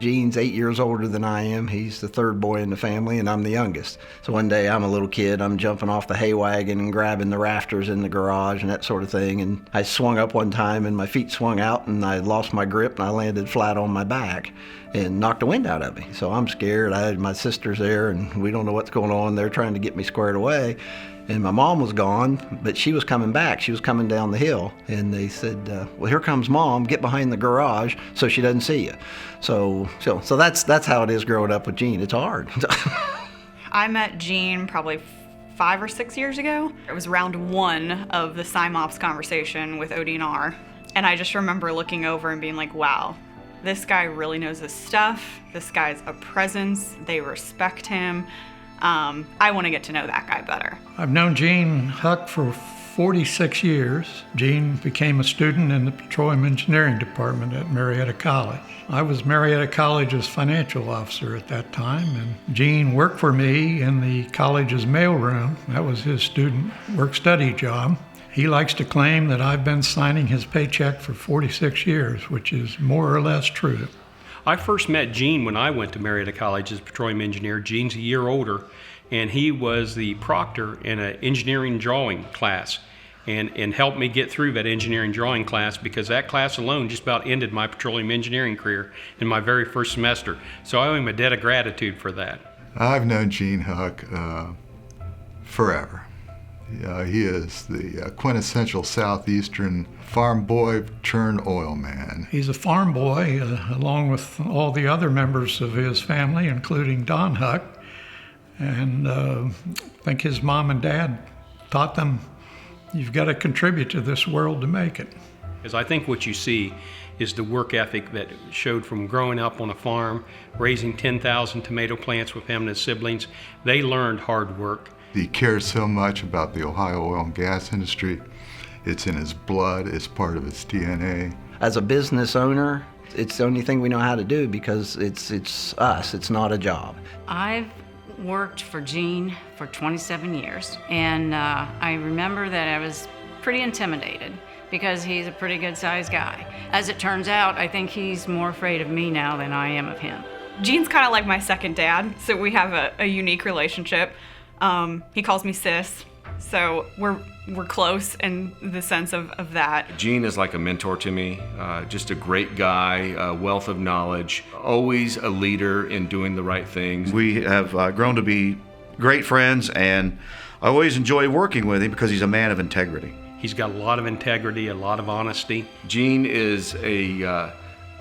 Gene's 8 years older than I am. He's the third boy in the family, and I'm the youngest. So one day I'm a little kid, I'm jumping off the hay wagon and grabbing the rafters in the garage and that sort of thing. And I swung up one time and my feet swung out and I lost my grip and I landed flat on my back and knocked the wind out of me. So I'm scared. My sister's there and we don't know what's going on. They're trying to get me squared away. And my mom was gone, but she was coming back. She was coming down the hill. And they said, well, here comes Mom. Get behind the garage so she doesn't see you. So that's how it is growing up with Gene. It's hard. I met Gene probably 5 or 6 years ago. It was round 1 of the SIMOPS conversation with ODNR. And I just remember looking over and being like, wow, this guy really knows his stuff. This guy's a presence. They respect him. I want to get to know that guy better. I've known Gene Huck for 46 years. Gene became a student in the Petroleum Engineering Department at Marietta College. I was Marietta College's financial officer at that time, and Gene worked for me in the college's mailroom. That was his student work-study job. He likes to claim that I've been signing his paycheck for 46 years, which is more or less true. I first met Gene when I went to Marietta College as a petroleum engineer. Gene's a year older, and he was the proctor in an engineering drawing class and helped me get through that engineering drawing class, because that class alone just about ended my petroleum engineering career in my very first semester. So I owe him a debt of gratitude for that. I've known Gene Huck forever. He is the quintessential southeastern farm boy turned oil man. He's a farm boy, along with all the other members of his family, including Don Huck. And I think his mom and dad taught them, you've got to contribute to this world to make it. Because I think what you see is the work ethic that showed from growing up on a farm, raising 10,000 tomato plants with him and his siblings. They learned hard work. He cares so much about the Ohio oil and gas industry. It's in his blood, it's part of his DNA. As a business owner, it's the only thing we know how to do because it's us, it's not a job. I've worked for Gene for 27 years, and I remember that I was pretty intimidated because he's a pretty good-sized guy. As it turns out, I think he's more afraid of me now than I am of him. Gene's kind of like my second dad, so we have a unique relationship. He calls me sis, so we're close in the sense of that. Gene is like a mentor to me, just a great guy, a wealth of knowledge, always a leader in doing the right things. We have grown to be great friends, and I always enjoy working with him because he's a man of integrity. He's got a lot of integrity, a lot of honesty. Gene is a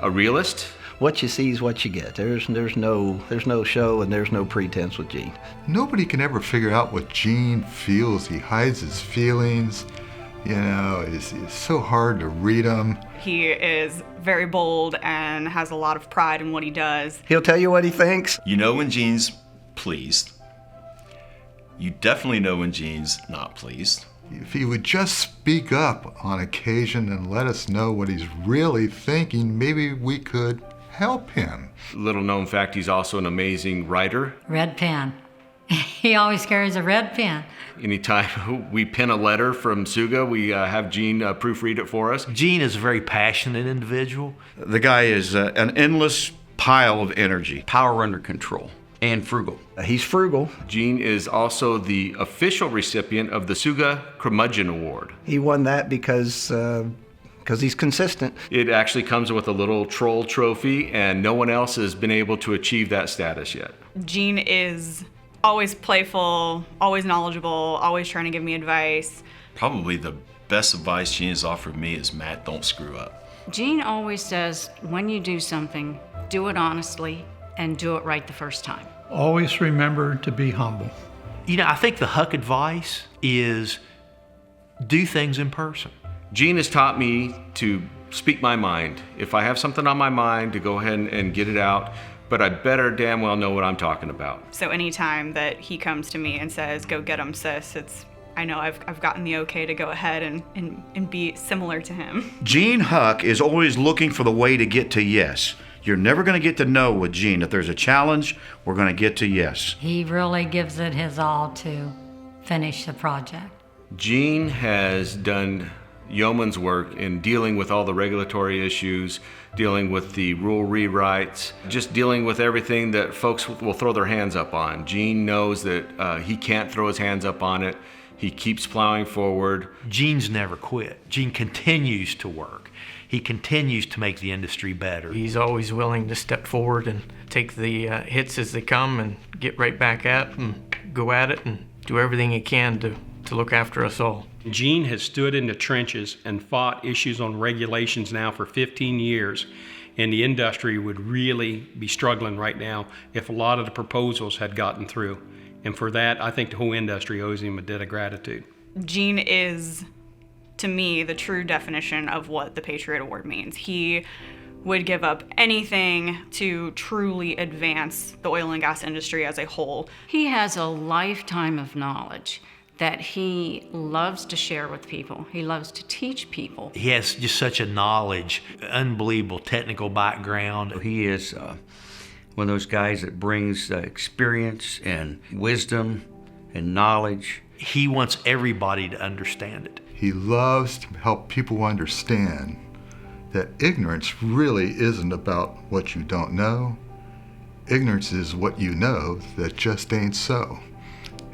realist. What you see is what you get. There's no show and there's no pretense with Gene. Nobody can ever figure out what Gene feels. He hides his feelings. You know, it's so hard to read him. He is very bold and has a lot of pride in what he does. He'll tell you what he thinks. You know when Gene's pleased. You definitely know when Gene's not pleased. If he would just speak up on occasion and let us know what he's really thinking, maybe we could help him. Little known fact, he's also an amazing writer. Red pen. He always carries a red pen. Anytime we pen a letter from Suga, we have Gene proofread it for us. Gene is a very passionate individual. The guy is an endless pile of energy. Power under control. And frugal. He's frugal. Gene is also the official recipient of the Suga Curmudgeon Award. He won that because he's consistent. It actually comes with a little troll trophy, and no one else has been able to achieve that status yet. Gene is always playful, always knowledgeable, always trying to give me advice. Probably the best advice Gene has offered me is, Matt, don't screw up. Gene always says, when you do something, do it honestly and do it right the first time. Always remember to be humble. You know, I think the Huck advice is do things in person. Gene has taught me to speak my mind. If I have something on my mind, to go ahead and get it out, but I better damn well know what I'm talking about. So anytime that he comes to me and says, go get him, sis, I know I've gotten the okay to go ahead and be similar to him. Gene Huck is always looking for the way to get to yes. You're never going to get to no with Gene. If there's a challenge, we're going to get to yes. He really gives it his all to finish the project. Gene has done yeoman's work in dealing with all the regulatory issues, dealing with the rule rewrites, just dealing with everything that folks will throw their hands up on. Gene knows that he can't throw his hands up on it. He keeps plowing forward. Gene's never quit. Gene continues to work. He continues to make the industry better. He's always willing to step forward and take the hits as they come and get right back at and go at it and do everything he can to look after us all. Gene has stood in the trenches and fought issues on regulations now for 15 years, and the industry would really be struggling right now if a lot of the proposals had gotten through. And for that, I think the whole industry owes him a debt of gratitude. Gene is, to me, the true definition of what the Patriot Award means. He would give up anything to truly advance the oil and gas industry as a whole. He has a lifetime of knowledge that he loves to share with people. He loves to teach people. He has just such a knowledge, unbelievable technical background. He is one of those guys that brings experience and wisdom and knowledge. He wants everybody to understand it. He loves to help people understand that ignorance really isn't about what you don't know. Ignorance is what you know that just ain't so.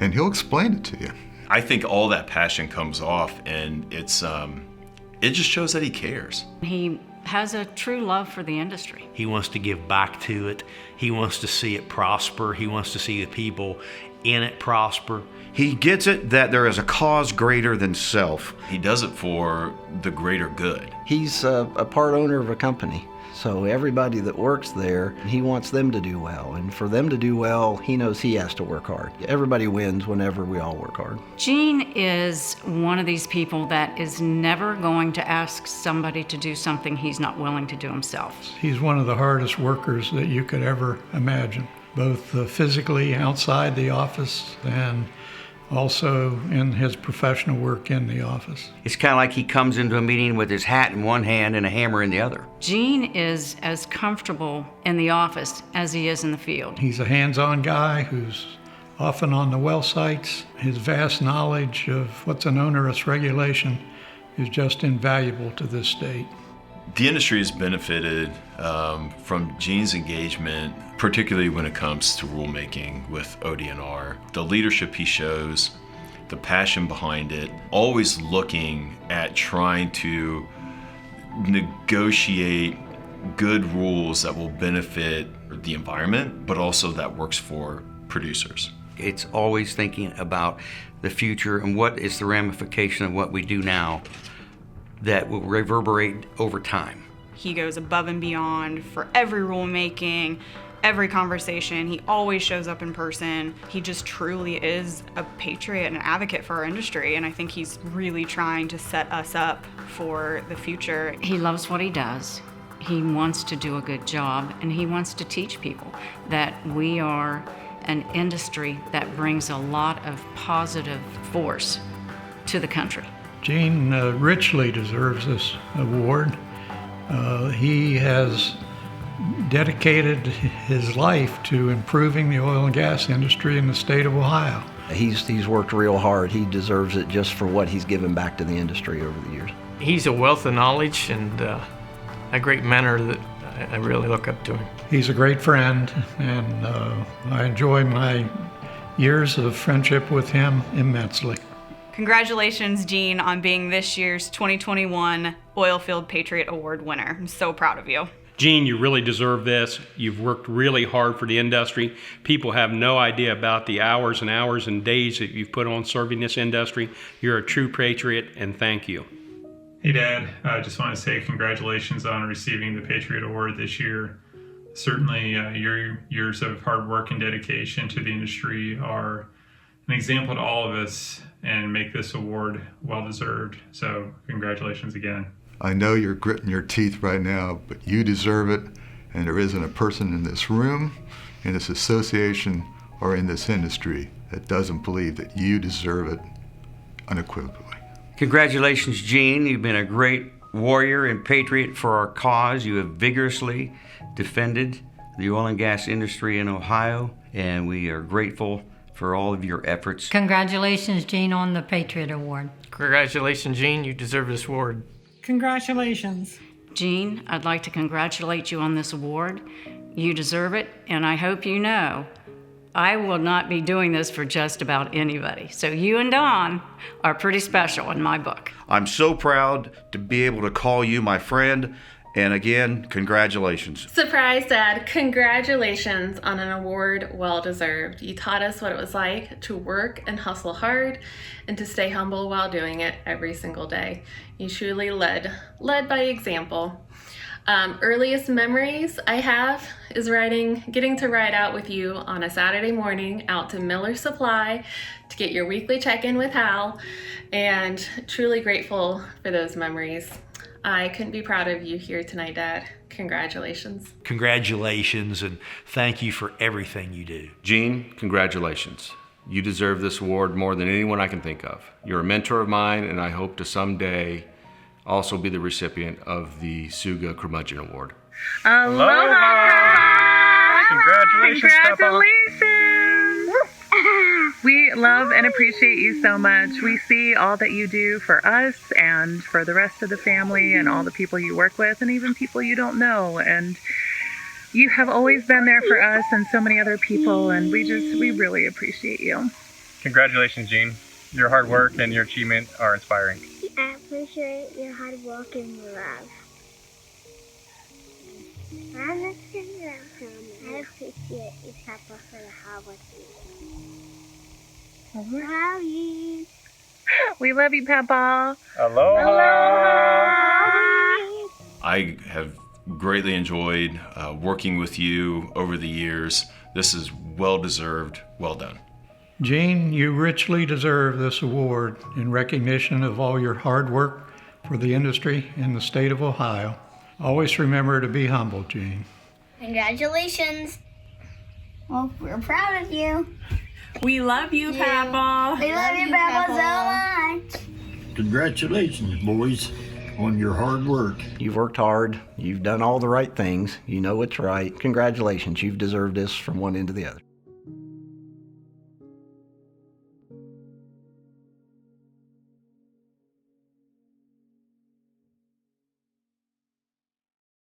And he'll explain it to you. I think all that passion comes off, and it just shows that he cares. He has a true love for the industry. He wants to give back to it. He wants to see it prosper. He wants to see the people in it prosper. He gets it that there is a cause greater than self. He does it for the greater good. He's a part owner of a company. So everybody that works there, he wants them to do well. And for them to do well, he knows he has to work hard. Everybody wins whenever we all work hard. Gene is one of these people that is never going to ask somebody to do something he's not willing to do himself. He's one of the hardest workers that you could ever imagine, both physically outside the office and also in his professional work in the office. It's kind of like he comes into a meeting with his hat in one hand and a hammer in the other. Gene is as comfortable in the office as he is in the field. He's a hands-on guy who's often on the well sites. His vast knowledge of what's an onerous regulation is just invaluable to this state. The industry has benefited from Gene's engagement, particularly when it comes to rulemaking with ODNR. The leadership he shows, the passion behind it, always looking at trying to negotiate good rules that will benefit the environment, but also that works for producers. It's always thinking about the future and what is the ramification of what we do now that will reverberate over time. He goes above and beyond for every rulemaking, every conversation. He always shows up in person. He just truly is a patriot and an advocate for our industry, and I think he's really trying to set us up for the future. He loves what he does. He wants to do a good job, and he wants to teach people that we are an industry that brings a lot of positive force to the country. Gene richly deserves this award. He has dedicated his life to improving the oil and gas industry in the state of Ohio. He's worked real hard. He deserves it just for what he's given back to the industry over the years. He's a wealth of knowledge and a great mentor that I really look up to him. He's a great friend, and I enjoy my years of friendship with him immensely. Congratulations, Gene, on being this year's 2021 Oilfield Patriot Award winner. I'm so proud of you. Gene, you really deserve this. You've worked really hard for the industry. People have no idea about the hours and hours and days that you've put on serving this industry. You're a true patriot, and thank you. Hey, Dad. I just want to say congratulations on receiving the Patriot Award this year. Certainly, your years of hard work and dedication to the industry are an example to all of us and make this award well-deserved. So congratulations again. I know you're gritting your teeth right now, but you deserve it, and there isn't a person in this room, in this association, or in this industry that doesn't believe that you deserve it unequivocally. Congratulations, Gene. You've been a great warrior and patriot for our cause. You have vigorously defended the oil and gas industry in Ohio, and we are grateful for all of your efforts. Congratulations, Gene, on the Patriot Award. Congratulations, Gene. You deserve this award. Congratulations. Gene, I'd like to congratulate you on this award. You deserve it, and I hope you know I will not be doing this for just about anybody. So you and Don are pretty special in my book. I'm so proud to be able to call you my friend. And again, congratulations. Surprise, Dad. Congratulations on an award well deserved. You taught us what it was like to work and hustle hard and to stay humble while doing it every single day. You truly led by example. Earliest memories I have is getting to ride out with you on a Saturday morning out to Miller Supply to get your weekly check-in with Hal, and truly grateful for those memories. I couldn't be proud of you here tonight, Dad. Congratulations. Congratulations, and thank you for everything you do. Gene, congratulations. You deserve this award more than anyone I can think of. You're a mentor of mine, and I hope to someday also be the recipient of the Suga Curmudgeon Award. Aloha! Congratulations, Congratulations! We love and appreciate you so much. We see all that you do for us and for the rest of the family and all the people you work with and even people you don't know. And you have always been there for us and so many other people, and we really appreciate you. Congratulations, Gene. Your hard work and your achievement are inspiring. I appreciate your hard work and your love. I appreciate you, Papa, for the hard work you do. Love you. We love you, Papa. Aloha. Aloha. I have greatly enjoyed working with you over the years. This is well deserved. Well done. Gene, you richly deserve this award in recognition of all your hard work for the industry in the state of Ohio. Always remember to be humble, Gene. Congratulations. Well, we're proud of you. We love you, Papa. We love you, Papa, so much. Congratulations, boys, on your hard work. You've worked hard. You've done all the right things. You know what's right. Congratulations. You've deserved this from one end to the other.